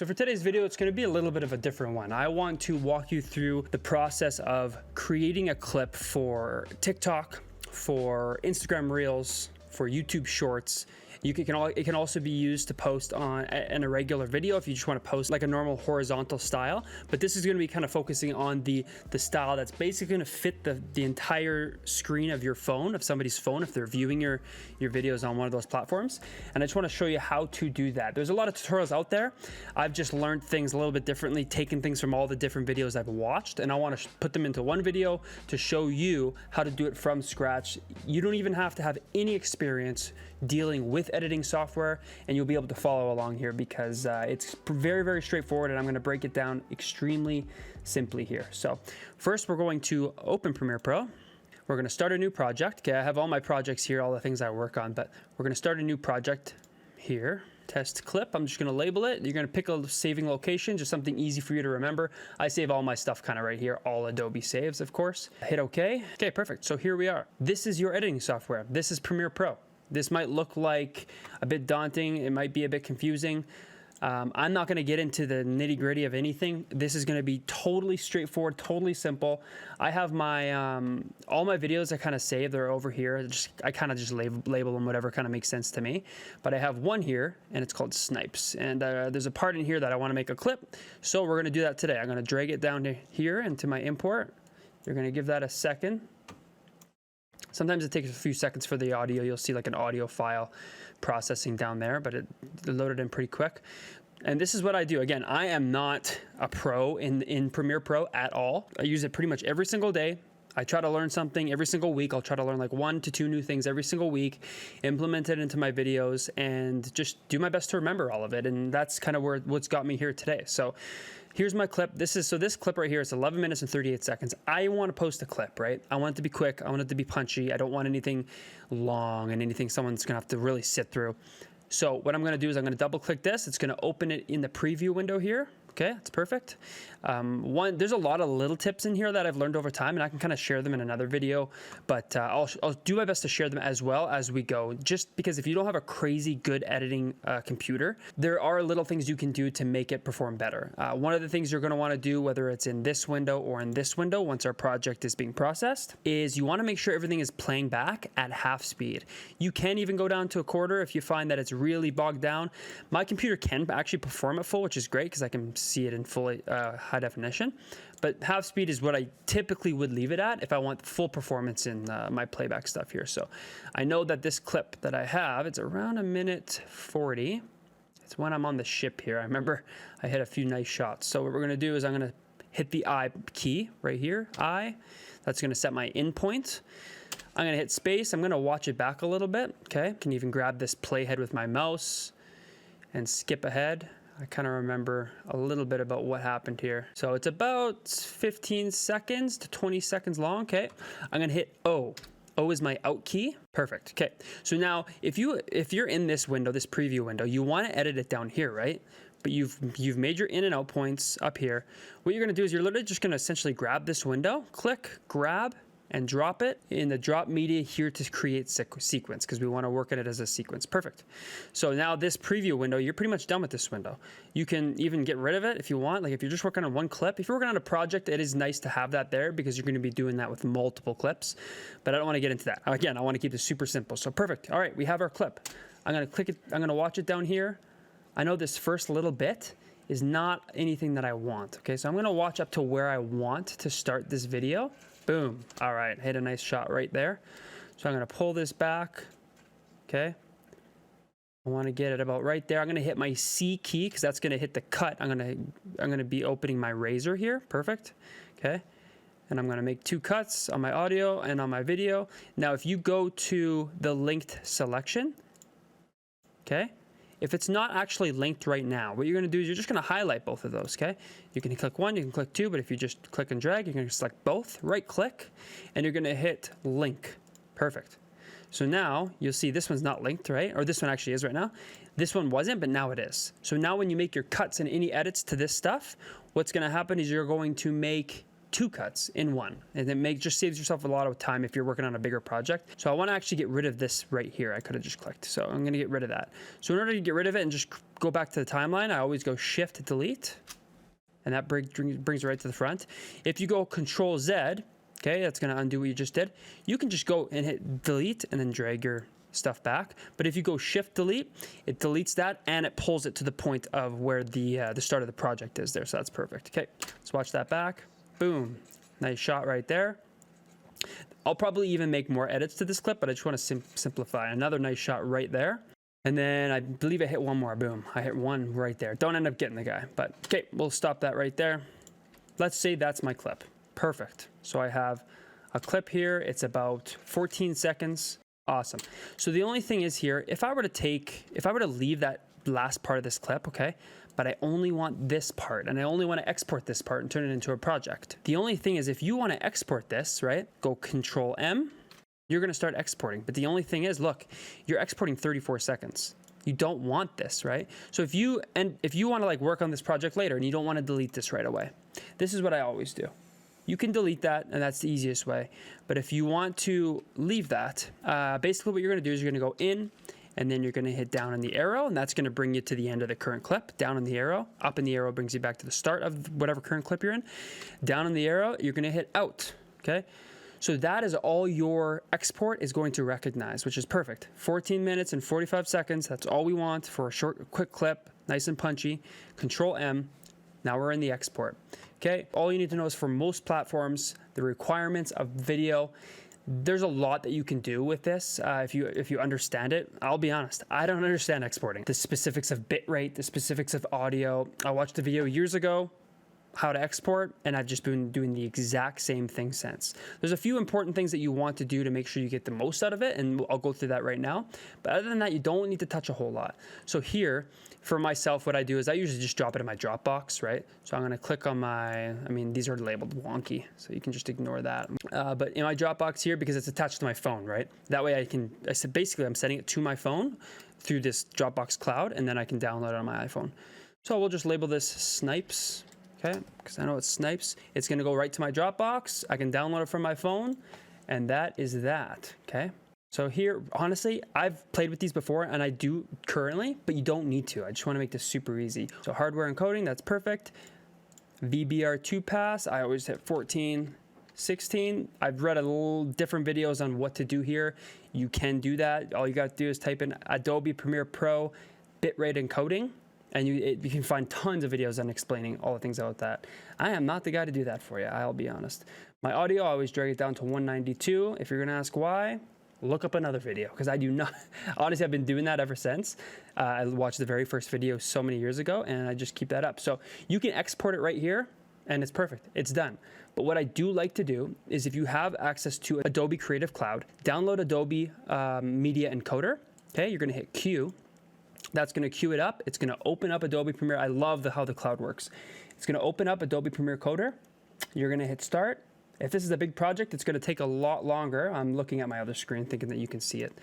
So for today's video, it's going to be a little bit of a different one. I want to walk you through the process of creating a clip for TikTok, for Instagram Reels, for YouTube Shorts. It can also be used to post in a regular video if you just want to post like a normal horizontal style. But this is going to be kind of focusing on the style that's basically going to fit the entire screen of your phone, of somebody's phone, if they're viewing your videos on one of those platforms. And I just want to show you how to do that. There's a lot of tutorials out there. I've just learned things a little bit differently, taken things from all the different videos I've watched, and I want to put them into one video to show you how to do it from scratch. You don't even have to have any experience dealing with editing software, and you'll be able to follow along here because it's very, very straightforward, and I'm going to break it down extremely simply here. So first, we're going to open Premiere Pro. We're going to start a new project. Okay, I have all my projects here, all the things I work on, but we're going to start a new project here. Test clip. I'm just going to label it. You're going to pick a saving location, just something easy for you to remember. I save all my stuff kind of right here, all Adobe saves, of course. Hit OK. Okay, perfect. So here we are. This is your editing software. This is Premiere Pro. This might look like a bit daunting. It might be a bit confusing. I'm not going to get into the nitty gritty of anything. This is going to be totally straightforward, totally simple. I have my all my videos I kind of save. They're over here. I kind of just label them whatever kind of makes sense to me. But I have one here, and it's called Snipes. And there's a part in here that I want to make a clip. So we're going to do that today. I'm going to drag it down to here into my import. You're going to give that a second. Sometimes it takes a few seconds for the audio. You'll see like an audio file processing down there, but it loaded in pretty quick. And this is what I do. Again, I am not a pro in Premiere Pro at all. I use it pretty much every single day. I try to learn something every single week. I'll try to learn like 1 to 2 new things every single week, implement it into my videos, and just do my best to remember all of it. And that's kind of what's got me here today. So here's my clip. This clip right here is 11 minutes and 38 seconds. I want to post a clip, right? I want it to be quick. I want it to be punchy. I don't want anything long and anything someone's going to have to really sit through. So what I'm going to do is I'm going to double click this. It's going to open it in the preview window here. Okay, that's perfect. There's a lot of little tips in here that I've learned over time, and I can kind of share them in another video, but I'll do my best to share them as well as we go, just because if you don't have a crazy good editing computer, there are little things you can do to make it perform better. One of the things you're going to want to do, whether it's in this window or in this window, once our project is being processed, is you want to make sure everything is playing back at half speed. You can even go down to a quarter if you find that it's really bogged down. My computer can actually perform at full, which is great because I can see it in full high definition, but half speed is what I typically would leave it at if I want full performance in my playback stuff here. So I know that this clip that I have, it's around 1:40. It's when I'm on the ship here. I remember I hit a few nice shots. So what we're going to do is I'm going to hit the I key right here, I. That's going to set my in point. I'm going to hit space. I'm going to watch it back a little bit. Okay, I can even grab this playhead with my mouse and skip ahead. I kind of remember a little bit about what happened here. So it's about 15 seconds to 20 seconds long. Okay, I'm gonna hit O. O is my out key. Perfect. Okay, so now if you're in this window, this preview window, you want to edit it down here, right? But you've made your in and out points up here. What you're gonna do is you're literally just gonna essentially grab this window, click, grab, and drop it in the drop media here to create sequence, because we want to work at it as a sequence. Perfect. So now this preview window, you're pretty much done with this window. You can even get rid of it if you want. Like if you're just working on one clip, if you're working on a project, it is nice to have that there because you're going to be doing that with multiple clips, but I don't want to get into that. Again, I want to keep this super simple. So perfect. All right, we have our clip. I'm going to click it. I'm going to watch it down here. I know this first little bit is not anything that I want. Okay, so I'm going to watch up to where I want to start this video. Boom. All right, hit a nice shot right there. So I'm going to pull this back. Okay. I want to get it about right there. I'm going to hit my C key because that's going to hit the cut. I'm going to be opening my razor here. Perfect. Okay. And I'm going to make 2 cuts on my audio and on my video. Now, if you go to the linked selection, okay, if it's not actually linked right now, what you're going to do is you're just going to highlight both of those, okay? You can click 1, you can click 2, but if you just click and drag, you're going to select both, right click, and you're going to hit link. Perfect. So now you'll see this one's not linked, right? Or this one actually is right now. This one wasn't, but now it is. So now when you make your cuts and any edits to this stuff, what's going to happen is you're going to make 2 cuts in one, and it just saves yourself a lot of time if you're working on a bigger project. So I want to actually get rid of this right here. I could have just clicked, so I'm going to get rid of that. So in order to get rid of it and just go back to the timeline, I always go Shift Delete, and that brings it right to the front. If you go Control Z, okay, that's gonna undo what you just did. You can just go and hit delete and then drag your stuff back. But if you go Shift Delete, it deletes that and it pulls it to the point of where the start of the project is there. So that's perfect. Okay, let's watch that back. Boom, nice shot right there. I'll probably even make more edits to this clip, but I just want to simplify. Another nice shot right there. And then I believe I hit one more. Boom, I hit one right there. Don't end up getting the guy, but okay, we'll stop that right there. Let's say that's my clip. Perfect. So I have a clip here. It's about 14 seconds. Awesome. So the only thing is here, if I were to leave that last part of this clip, okay, but I only want this part and I only want to export this part and turn it into a project. The only thing is if you want to export this, right, go Control M, you're going to start exporting. But the only thing is, look, you're exporting 34 seconds. You don't want this, right? So if you want to like work on this project later and you don't want to delete this right away, this is what I always do. You can delete that, and that's the easiest way. But if you want to leave that, basically what you're going to do is you're going to go in, and then you're going to hit down on the arrow, and that's going to bring you to the end of the current clip. Down on the arrow, up in the arrow brings you back to the start of whatever current clip you're in. Down on the arrow, you're going to hit out, okay? So that is all your export is going to recognize, which is perfect. 14 minutes and 45 seconds, that's all we want for a short, quick clip, nice and punchy. Control M, now we're in the export. Okay, all you need to know is for most platforms, the requirements of video, there's a lot that you can do with this if you understand it. I'll be honest, I don't understand exporting. The specifics of bitrate, the specifics of audio. I watched a video years ago, how to export, and I've just been doing the exact same thing since. There's a few important things that you want to do to make sure you get the most out of it, and I'll go through that right now. But other than that, you don't need to touch a whole lot. So here, for myself, what I do is I usually just drop it in my Dropbox, right? So I'm gonna click on these are labeled wonky, so you can just ignore that. But in my Dropbox here, because it's attached to my phone, right? That way basically I'm setting it to my phone through this Dropbox cloud, and then I can download it on my iPhone. So we'll just label this Snipes. Okay, because I know it's Snipes. It's gonna go right to my Dropbox. I can download it from my phone, and that is that, okay? So here, honestly, I've played with these before, and I do currently, but you don't need to. I just wanna make this super easy. So hardware encoding, that's perfect. VBR2 pass, I always hit 14, 16. I've read a little different videos on what to do here. You can do that. All you gotta do is type in Adobe Premiere Pro bitrate encoding, and you can find tons of videos on explaining all the things about that. I am not the guy to do that for you, I'll be honest. My audio, I always drag it down to 192. If you're gonna ask why, look up another video, because I do not, honestly, I've been doing that ever since. I watched the very first video so many years ago, and I just keep that up. So you can export it right here, and it's perfect, it's done. But what I do like to do is if you have access to Adobe Creative Cloud, download Adobe Media Encoder, okay? You're gonna hit Q. That's going to queue it up. It's going to open up Adobe Premiere. I love how the cloud works. It's going to open up Adobe Premiere Coder. You're going to hit start. If this is a big project, it's going to take a lot longer. I'm looking at my other screen thinking that you can see it.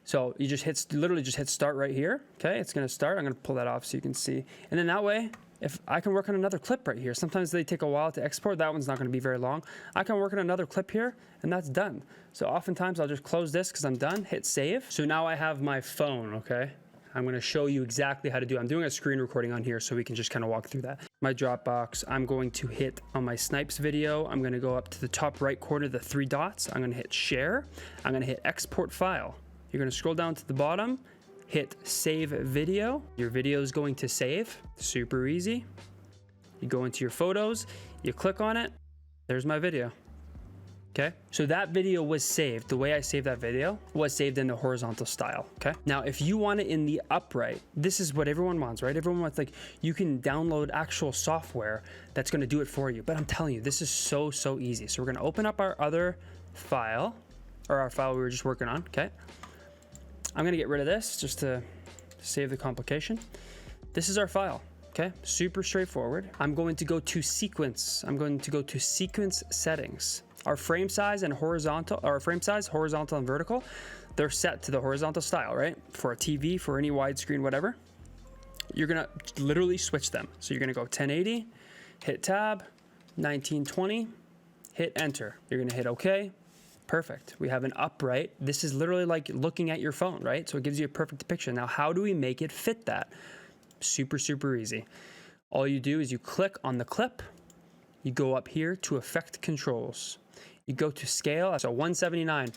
So you literally just hit start right here. Okay, it's going to start. I'm going to pull that off so you can see. And then that way, if I can work on another clip right here. Sometimes they take a while to export. That one's not going to be very long. I can work on another clip here, and that's done. So oftentimes I'll just close this because I'm done, hit save. So now I have my phone, okay? I'm going to show you exactly how to do it. I'm doing a screen recording on here so we can just kind of walk through that. My Dropbox, I'm going to hit on my Snipes video. I'm going to go up to the top right corner, the 3 dots. I'm going to hit share. I'm going to hit export file. You're going to scroll down to the bottom, hit save video. Your video is going to save. Super easy. You go into your photos, you click on it. There's my video. Okay, so that video was saved. The way I saved that video was saved in the horizontal style, okay? Now, if you want it in the upright, this is what everyone wants, right? Everyone wants, like, you can download actual software that's gonna do it for you. But I'm telling you, this is so easy. So we're gonna open up our other file, or our file we were just working on, okay? I'm gonna get rid of this just to save the complication. This is our file. Okay, super straightforward. I'm going to go to sequence. I'm going to go to sequence settings. Our frame size and horizontal, horizontal and vertical, they're set to the horizontal style, right? For a TV, for any widescreen, whatever. You're gonna literally switch them. So you're gonna go 1080, hit tab, 1920, hit enter. You're gonna hit okay. Perfect. We have an upright. This is literally like looking at your phone, right? So it gives you a perfect depiction. Now, how do we make it fit that? Super, super easy. All you do is you click on the clip, you go up here to effect controls. You go to scale, so 179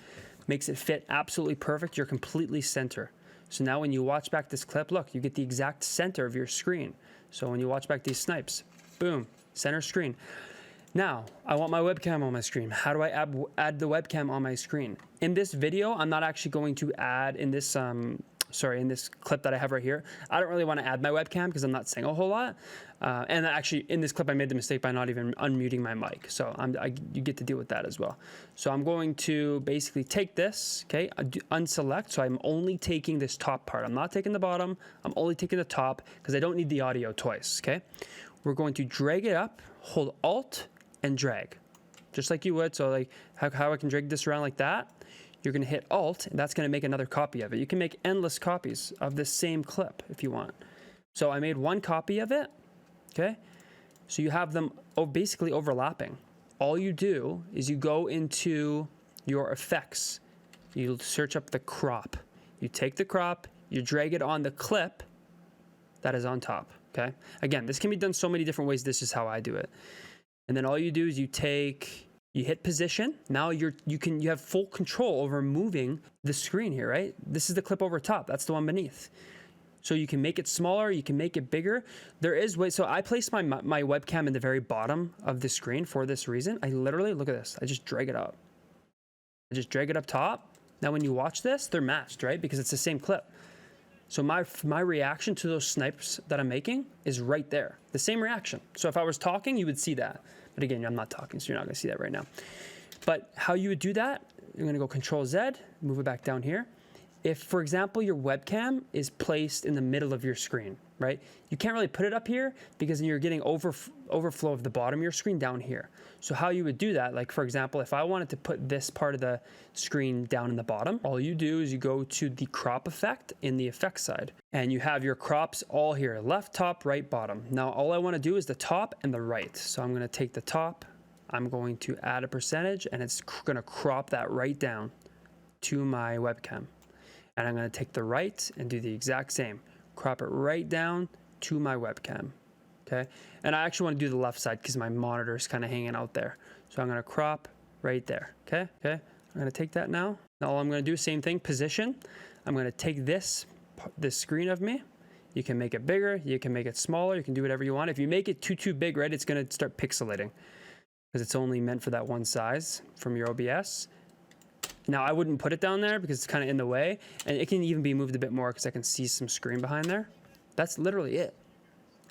makes it fit absolutely perfect. You're completely center. So now when you watch back this clip, look, you get the exact center of your screen. So when you watch back these snipes, boom, center screen. Now, I want my webcam on my screen. How do I add the webcam on my screen? In this video, I'm not actually going to add in this, in this clip that I have right here, I don't really want to add my webcam because I'm not saying a whole lot. And actually, in this clip, I made the mistake by not even unmuting my mic. So you get to deal with that as well. So I'm going to basically take this, okay, unselect. So I'm only taking this top part. I'm not taking the bottom. I'm only taking the top because I don't need the audio twice, okay? We're going to drag it up, hold Alt, and drag, just like you would. So like how I can drag this around like that. You're going to hit Alt, and that's going to make another copy of it. You can make endless copies of this same clip if you want. So I made one copy of it, okay? So you have them basically overlapping. All you do is you go into your effects. You search up the crop. You take the crop, you drag it on the clip that is on top, okay? Again, this can be done so many different ways. This is how I do it. And then all you do is you hit position. Now you have full control over moving the screen here, right? This is the clip over top. That's the one beneath. So you can make it smaller, you can make it bigger. There is ways. So I placed my webcam in the very bottom of the screen for this reason. I literally, look at this. I just drag it up. I just drag it up top. Now when you watch this, they're matched, right? Because it's the same clip. So my reaction to those snipes that I'm making is right there. The same reaction. So if I was talking, you would see that. But again, I'm not talking, so you're not gonna see that right now. But how you would do that, you're gonna go Control Z, move it back down here. If, for example, your webcam is placed in the middle of your screen, right? You can't really put it up here because then you're getting overflow of the bottom of your screen down here. So how you would do that, like for example, if I wanted to put this part of the screen down in the bottom, all you do is you go to the crop effect in the effects side and you have your crops all here, left, top, right, bottom. Now, all I want to do is the top and the right. So I'm going to take the top, I'm going to add a percentage and it's going to crop that right down to my webcam. And I'm going to take the right and do the exact same. Crop it right down to my webcam, okay? And I actually want to do the left side because my monitor is kind of hanging out there. So I'm going to crop right there, okay? I'm going to take that now. Now all I'm going to do is same thing, position. I'm going to take this screen of me. You can make it bigger, you can make it smaller, you can do whatever you want. If you make it too big, right, it's going to start pixelating because it's only meant for that one size from your OBS. Now, I wouldn't put it down there because it's kind of in the way, and it can even be moved a bit more because I can see some screen behind there. That's literally it.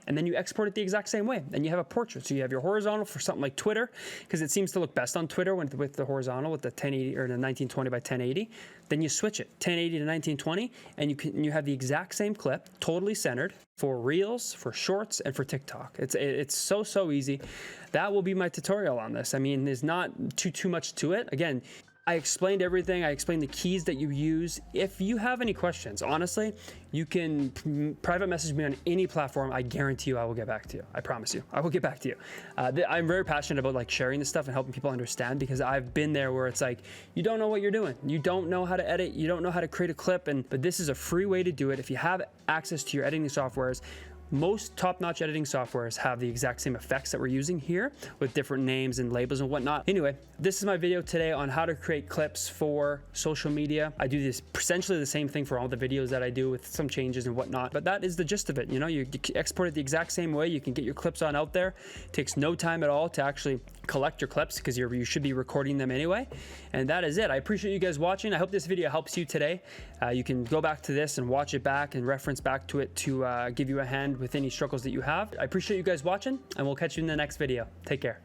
And then you export it the exact same way, and you have a portrait. So you have your horizontal for something like Twitter, because it seems to look best on Twitter with the horizontal, with the 1080 or the 1920 by 1080. Then you switch it 1080 to 1920, and you have the exact same clip, totally centered for Reels, for Shorts, and for TikTok. It's so easy. That will be my tutorial on this. I mean, there's not too much to it. Again, I explained everything. I explained the keys that you use. If you have any questions, honestly, you can private message me on any platform. I guarantee you I will get back to you. I promise you, I will get back to you. I'm very passionate about like sharing this stuff and helping people understand, because I've been there where it's like, you don't know what you're doing. You don't know how to edit. You don't know how to create a clip. But this is a free way to do it. If you have access to your editing softwares, most top-notch editing softwares have the exact same effects that we're using here with different names and labels and whatnot. Anyway, this is my video today on how to create clips for social media. I do this essentially the same thing for all the videos that I do with some changes and whatnot, but that is the gist of it. You know, you export it the exact same way. You can get your clips on out there. It takes no time at all to actually collect your clips because you should be recording them anyway. And that is it. I appreciate you guys watching. I hope this video helps you today. You can go back to this and watch it back and reference back to it to give you a hand with any struggles that you have. I appreciate you guys watching, and we'll catch you in the next video. Take care.